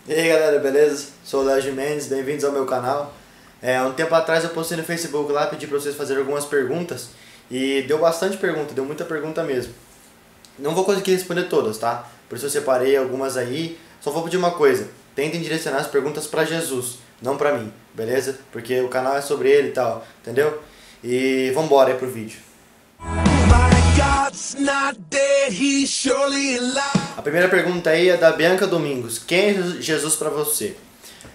E aí galera, beleza? Sou o Léo Mendes, bem-vindos ao meu canal. Um tempo atrás eu postei no Facebook lá, pedi pra vocês fazerem algumas perguntas e deu bastante pergunta, deu muita pergunta mesmo. Não vou conseguir responder todas, tá? Por isso eu separei algumas aí. Só vou pedir uma coisa, tentem direcionar as perguntas pra Jesus, não pra mim, beleza? Porque o canal é sobre ele e tal, entendeu? E vambora aí pro vídeo. A primeira pergunta aí é da Bianca Domingos. Quem é Jesus para você?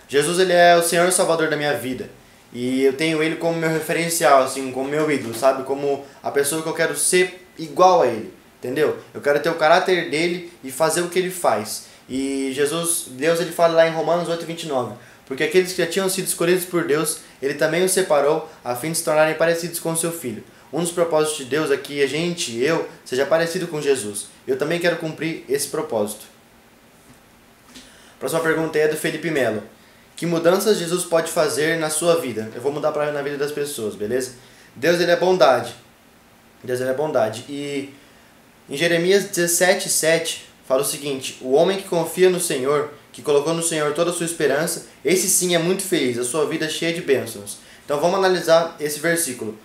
Jesus, ele é o Senhor e Salvador da minha vida. E eu tenho ele como meu referencial, assim, como meu ídolo, sabe? Como a pessoa que eu quero ser igual a ele, entendeu? Eu quero ter o caráter dele e fazer o que ele faz. E Jesus, Deus, ele fala lá em Romanos 8:29. Porque aqueles que já tinham sido escolhidos por Deus, ele também os separou a fim de se tornarem parecidos com o seu Filho. Um dos propósitos de Deus é que eu, seja parecido com Jesus. Eu também quero cumprir esse propósito. A próxima pergunta é do Felipe Melo. Que mudanças Jesus pode fazer na sua vida? Eu vou mudar para na vida das pessoas, beleza? Deus, ele é bondade. Deus, ele é bondade. E em Jeremias 17:7 fala o seguinte: o homem que confia no Senhor, que colocou no Senhor toda a sua esperança, esse sim é muito feliz, a sua vida é cheia de bênçãos. Então vamos analisar esse versículo.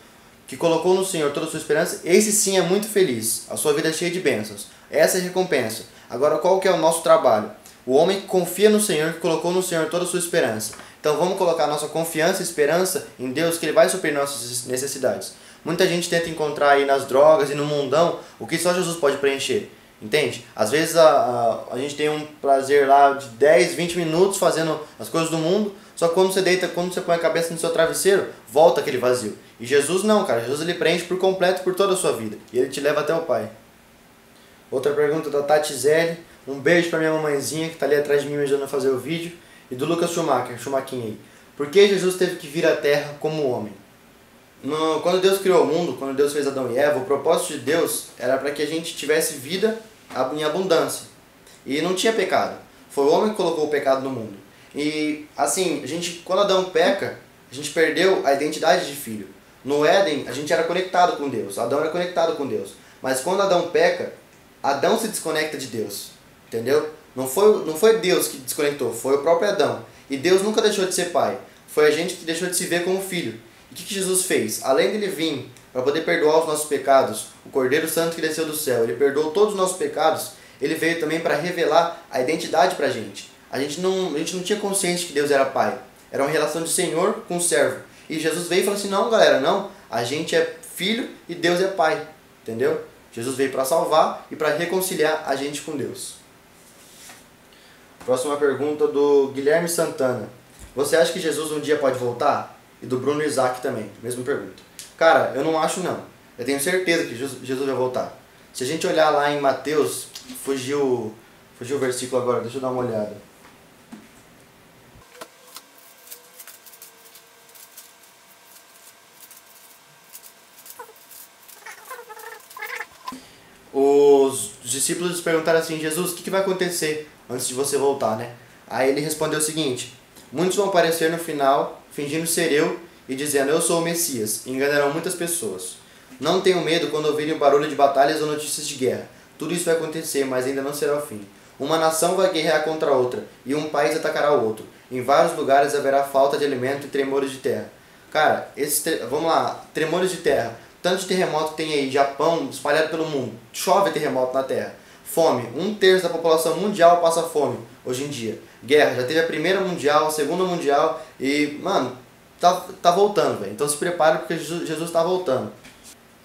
Que colocou no Senhor toda a sua esperança, esse sim é muito feliz, a sua vida é cheia de bênçãos. Essa é a recompensa. Agora, qual que é o nosso trabalho? O homem que confia no Senhor, que colocou no Senhor toda a sua esperança. Então vamos colocar nossa confiança e esperança em Deus, que Ele vai suprir nossas necessidades. Muita gente tenta encontrar aí nas drogas e no mundão o que só Jesus pode preencher. Entende? Às vezes a gente tem um prazer lá de 10, 20 minutos fazendo as coisas do mundo, só que quando você deita, quando você põe a cabeça no seu travesseiro, volta aquele vazio. E Jesus não, cara. Jesus, ele preenche por completo por toda a sua vida. E ele te leva até o Pai. Outra pergunta da Tati Zelli. Um beijo pra minha mamãezinha que tá ali atrás de mim me ajudando a fazer o vídeo. E do Lucas Schumaquinho aí. Por que Jesus teve que vir à Terra como homem? Quando Deus criou o mundo, quando Deus fez Adão e Eva, o propósito de Deus era para que a gente tivesse vida em abundância. E não tinha pecado. Foi o homem que colocou o pecado no mundo. E assim, quando Adão peca, a gente perdeu a identidade de filho. No Éden, a gente era conectado com Deus. Adão era conectado com Deus. Mas quando Adão peca, Adão se desconecta de Deus. Entendeu? Não foi Deus que desconectou, foi o próprio Adão. E Deus nunca deixou de ser pai. Foi a gente que deixou de se ver como filho. E o que Jesus fez? Além dele vir para poder perdoar os nossos pecados, o Cordeiro Santo que desceu do céu, ele perdoou todos os nossos pecados, ele veio também para revelar a identidade para a gente. A gente não tinha consciência de que Deus era pai. Era uma relação de senhor com servo. E Jesus veio e falou assim, não galera, não. A gente é filho e Deus é pai. Entendeu? Jesus veio para salvar e para reconciliar a gente com Deus. Próxima pergunta do Guilherme Santana. Você acha que Jesus um dia pode voltar? E do Bruno Isaac também, mesma pergunta. Cara, eu não acho não. Eu tenho certeza que Jesus vai voltar. Se a gente olhar lá em Mateus, fugiu o versículo agora, deixa eu dar uma olhada. Os discípulos perguntaram assim, Jesus, o que vai acontecer antes de você voltar, né? Aí ele respondeu o seguinte, muitos vão aparecer no final, fingindo ser eu, e dizendo, eu sou o Messias, e enganarão muitas pessoas. Não tenham medo quando ouvirem o barulho de batalhas ou notícias de guerra. Tudo isso vai acontecer, mas ainda não será o fim. Uma nação vai guerrear contra outra, e um país atacará o outro. Em vários lugares haverá falta de alimento e tremores de terra. Cara, vamos lá, tremores de terra. Tanto de terremoto que tem aí, Japão, espalhado pelo mundo. Chove terremoto na terra. Fome. 1/3 da população mundial passa fome hoje em dia. Guerra. Já teve a primeira mundial, a segunda mundial. E, mano, tá voltando, velho. Então se prepare porque Jesus tá voltando.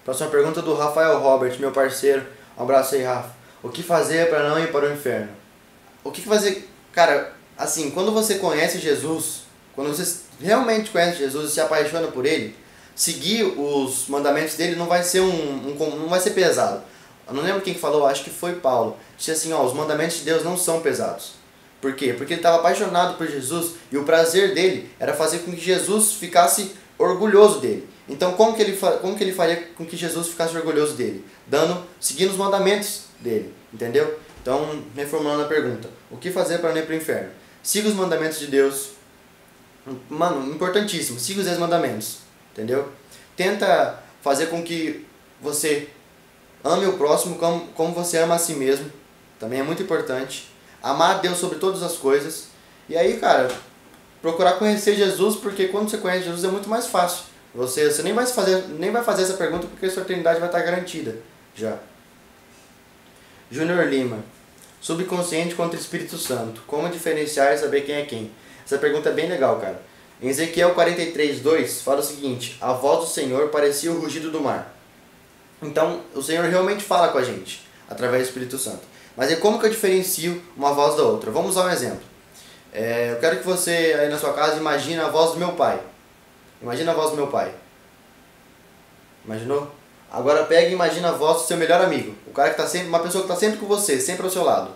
Próxima pergunta do Rafael Robert, meu parceiro. Um abraço aí, Rafa. O que fazer para não ir para o inferno? O que fazer? Cara, assim, quando você conhece Jesus, quando você realmente conhece Jesus e se apaixona por ele, seguir os mandamentos dele não vai ser não vai ser pesado. Eu não lembro quem falou, acho que foi Paulo. Disse assim, ó, os mandamentos de Deus não são pesados. Por quê? Porque ele estava apaixonado por Jesus e o prazer dele era fazer com que Jesus ficasse orgulhoso dele. Então como que ele faria com que Jesus ficasse orgulhoso dele? Seguindo os mandamentos dele, entendeu? Então, reformulando a pergunta, o que fazer para não ir para o inferno? Siga os mandamentos de Deus. Mano, importantíssimo, siga os 10 mandamentos. Entendeu? Tenta fazer com que você ame o próximo como você ama a si mesmo. Também é muito importante. Amar a Deus sobre todas as coisas. E aí, cara, procurar conhecer Jesus, porque quando você conhece Jesus é muito mais fácil. Você nem vai fazer essa pergunta porque a sua eternidade vai estar garantida já. Júnior Lima. Subconsciente contra Espírito Santo. Como diferenciar e saber quem é quem? Essa pergunta é bem legal, cara. Em Ezequiel 43:2 fala o seguinte: a voz do Senhor parecia o rugido do mar. Então, o Senhor realmente fala com a gente, através do Espírito Santo. Mas é como que eu diferencio uma voz da outra? Vamos usar um exemplo. Eu quero que você, aí na sua casa, imagine a voz do meu pai. Imagina a voz do meu pai. Imaginou? Agora pega e imagina a voz do seu melhor amigo. O cara que tá sempre, uma pessoa que está sempre com você, sempre ao seu lado.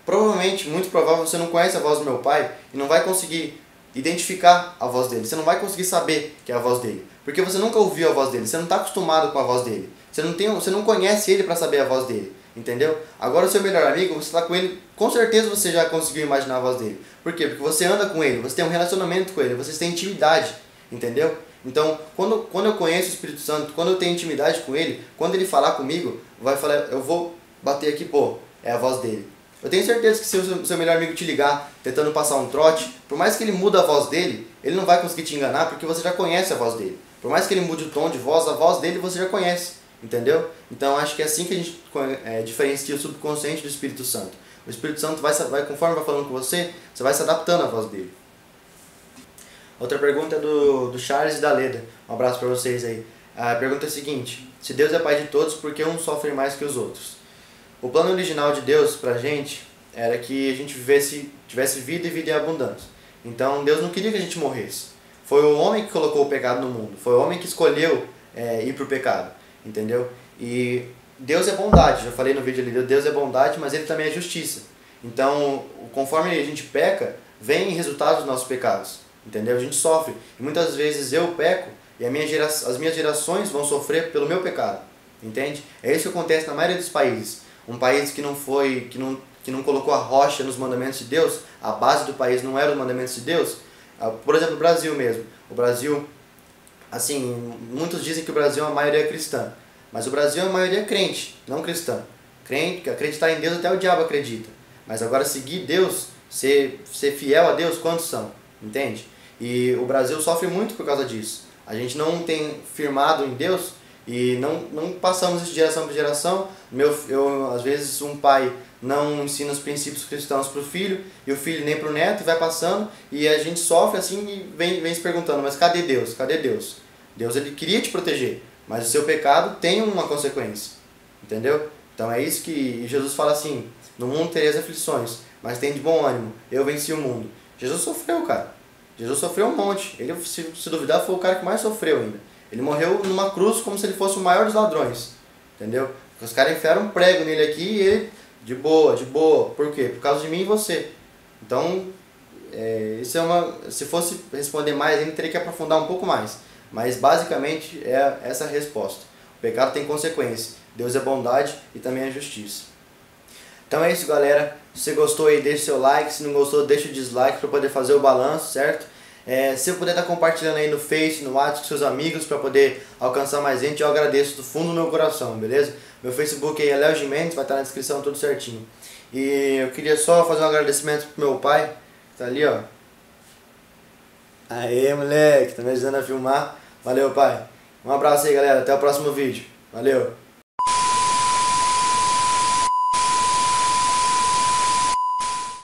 Provavelmente, muito provável, você não conhece a voz do meu pai e não vai conseguir identificar a voz dele. Você não vai conseguir saber que é a voz dele. Porque você nunca ouviu a voz dele. Você não está acostumado com a voz dele. Você não conhece ele para saber a voz dele. Entendeu? Agora o seu melhor amigo, você está com ele, com certeza você já conseguiu imaginar a voz dele. Por quê? Porque você anda com ele, você tem um relacionamento com ele, vocês têm intimidade. Entendeu? Então, quando eu conheço o Espírito Santo, quando eu tenho intimidade com ele, quando ele falar comigo, eu vou bater aqui, pô, é a voz dele. Eu tenho certeza que se o seu melhor amigo te ligar tentando passar um trote, por mais que ele mude a voz dele, ele não vai conseguir te enganar porque você já conhece a voz dele. Por mais que ele mude o tom de voz, a voz dele você já conhece, entendeu? Então acho que é assim que a gente diferencia o subconsciente do Espírito Santo. O Espírito Santo conforme vai falando com você, você vai se adaptando à voz dele. Outra pergunta é do Charles e da Leda. Um abraço para vocês aí. A pergunta é a seguinte: se Deus é Pai de todos, por que uns sofrem mais que os outros? O plano original de Deus pra gente era que a gente tivesse vida e vida em abundância. Então Deus não queria que a gente morresse. Foi o homem que colocou o pecado no mundo. Foi o homem que escolheu ir pro pecado. Entendeu? E Deus é bondade. Já falei no vídeo ali, Deus é bondade, mas Ele também é justiça. Então, conforme a gente peca, vem resultados dos nossos pecados. Entendeu? A gente sofre. E muitas vezes eu peco e as minhas gerações vão sofrer pelo meu pecado. Entende? É isso que acontece na maioria dos países. Um país que não colocou a rocha nos mandamentos de Deus, a base do país não era os mandamentos de Deus. Por exemplo, o Brasil mesmo. O Brasil, assim, muitos dizem que o Brasil é uma maioria cristã. Mas o Brasil é uma maioria crente, não cristã. Acreditar em Deus até o diabo acredita. Mas agora seguir Deus, ser fiel a Deus, quantos são? Entende? E o Brasil sofre muito por causa disso. A gente não tem firmado em Deus e não passamos isso de geração para geração. Às vezes um pai não ensina os princípios cristãos para o filho e o filho nem para o neto, e vai passando e a gente sofre assim e vem se perguntando: mas cadê Deus? Cadê Deus? Deus, ele queria te proteger, mas o seu pecado tem uma consequência. Entendeu? Então é isso que Jesus fala assim: no mundo tereis aflições, mas tem de bom ânimo, eu venci o mundo. Jesus sofreu, cara. Jesus sofreu um monte. Ele, se duvidar, foi o cara que mais sofreu ainda. Ele morreu numa cruz como se ele fosse o maior dos ladrões. Entendeu? Os caras enfiaram um prego nele aqui e ele, de boa, de boa. Por quê? Por causa de mim e você. Então, se fosse responder mais, ele teria que aprofundar um pouco mais. Mas, basicamente, é essa a resposta. O pecado tem consequência. Deus é bondade e também é justiça. Então é isso, galera. Se você gostou aí, deixa seu like. Se não gostou, deixa o dislike para poder fazer o balanço, certo? Se eu puder estar compartilhando aí no Face, no WhatsApp com seus amigos para poder alcançar mais gente, eu agradeço do fundo do meu coração, beleza? Meu Facebook aí é Léo Gimenez, vai estar na descrição tudo certinho. E eu queria só fazer um agradecimento pro meu pai, que tá ali, ó. Aê, moleque, tá me ajudando a filmar. Valeu, pai. Um abraço aí, galera. Até o próximo vídeo. Valeu.